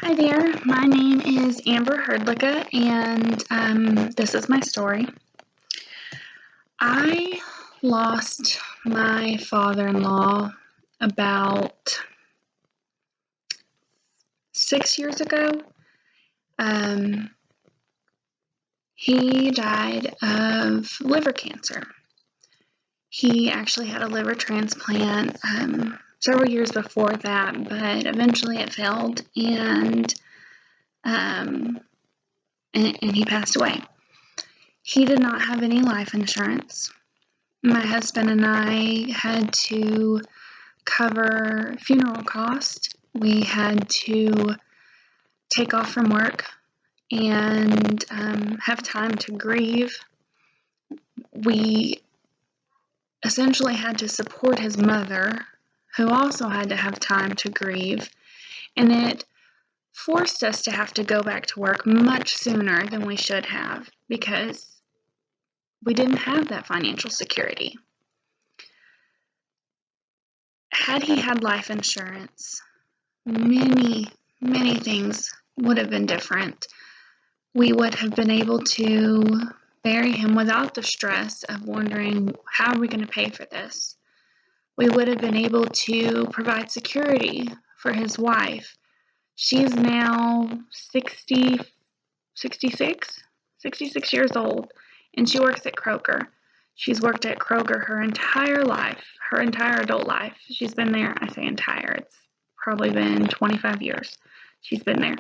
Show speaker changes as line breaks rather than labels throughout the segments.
Hi there, my name is Amber Herdlicka, and this is my story. I lost my father-in-law about 6 years ago. He died of liver cancer. He actually had a liver transplant several years before that, but eventually it failed, and he passed away. He did not have any life insurance. My husband and I had to cover funeral costs. We had to take off from work and have time to grieve. We essentially had to support his mother, who also had to have time to grieve, and it forced us to have to go back to work much sooner than we should have because we didn't have that financial security. Had he had life insurance, many things would have been different. We would have been able to bury him without the stress of wondering, how are we going to pay for this? We would have been able to provide security for his wife. She's now 66 years old, and she works at Kroger. She's worked at Kroger her entire life, her entire adult life. She's been there, I say entire, it's probably been 25 years she's been there.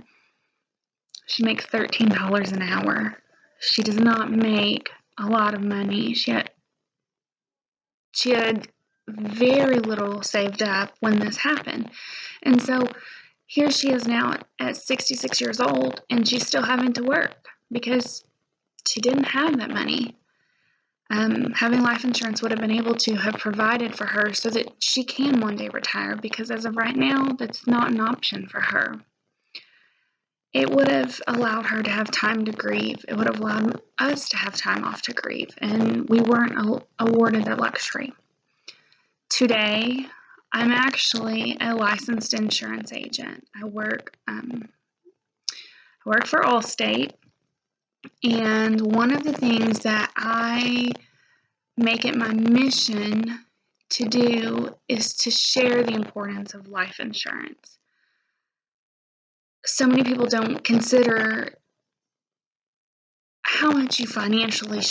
She makes $13 an hour. She does not make a lot of money. She had very little saved up when this happened. And so here she is now at 66 years old, and she's still having to work because she didn't have that money. Having life insurance would have been able to have provided for her so that she can one day retire, because as of right now, that's not an option for her. It would have allowed her to have time to grieve. It would have allowed us to have time off to grieve, and we weren't awarded that luxury. Today, I'm actually a licensed insurance agent. I work for Allstate, and one of the things that I make it my mission to do is to share the importance of life insurance. So many people don't consider how much you financially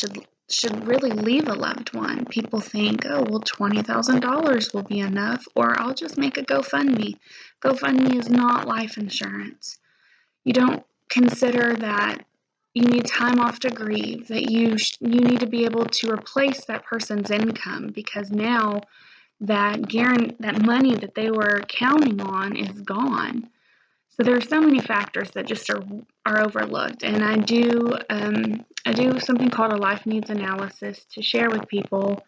should really leave a loved one. People think, oh, well, $20,000 will be enough, or I'll just make a GoFundMe. GoFundMe is not life insurance. You don't consider that you need time off to grieve, that you need to be able to replace that person's income, because now that money that they were counting on is gone. So there are so many factors that just are overlooked, and I do something called a life needs analysis to share with people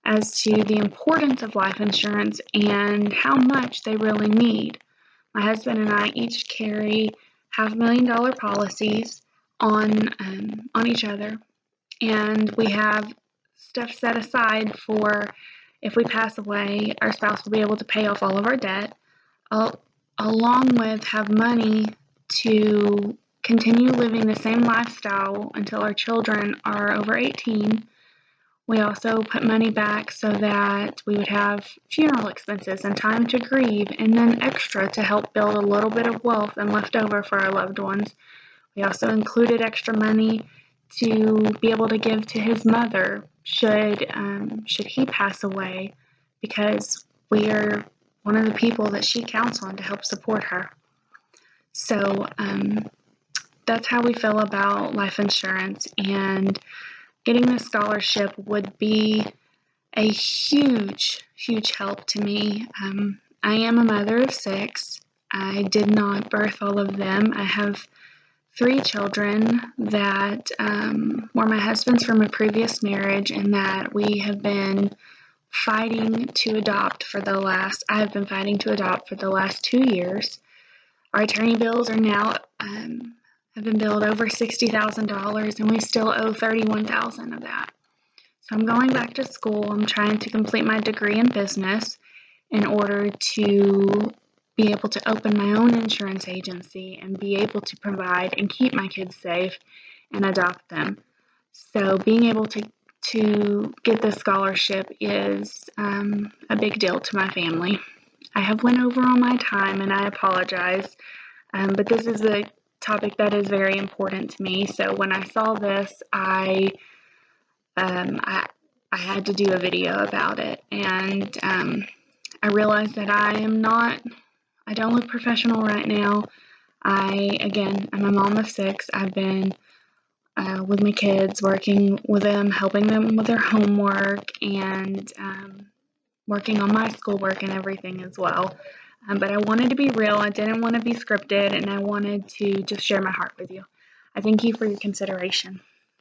as to the importance of life insurance and how much they really need. My husband and I each carry $500,000 policies on each other, and we have stuff set aside for if we pass away, our spouse will be able to pay off all of our debt, along with have money to continue living the same lifestyle until our children are over 18. We also put money back so that we would have funeral expenses and time to grieve, and then extra to help build a little bit of wealth and left over for our loved ones. We also included extra money to be able to give to his mother should he pass away, because we are one of the people that she counts on to help support her. So that's how we feel about life insurance, and getting this scholarship would be a huge help to me. I am a mother of 6. I did not birth all of them. I have 3 children that were my husband's from a previous marriage, and that we have been fighting to adopt I have been fighting to adopt for the last 2 years. Our attorney bills are now have been billed over $60,000, and we still owe $31,000 of that. So I'm going back to school. I'm trying to complete my degree in business in order to be able to open my own insurance agency and be able to provide and keep my kids safe and adopt them. So being able to get this scholarship is a big deal to my family. I have went over on my time and I apologize, but this is a topic that is very important to me. So when I saw this, I had to do a video about it, and I realized that I don't look professional right now. I'm a mom of 6. I've been with my kids, working with them, helping them with their homework, and working on my schoolwork and everything as well. But I wanted to be real. I didn't want to be scripted, and I wanted to just share my heart with you. I thank you for your consideration.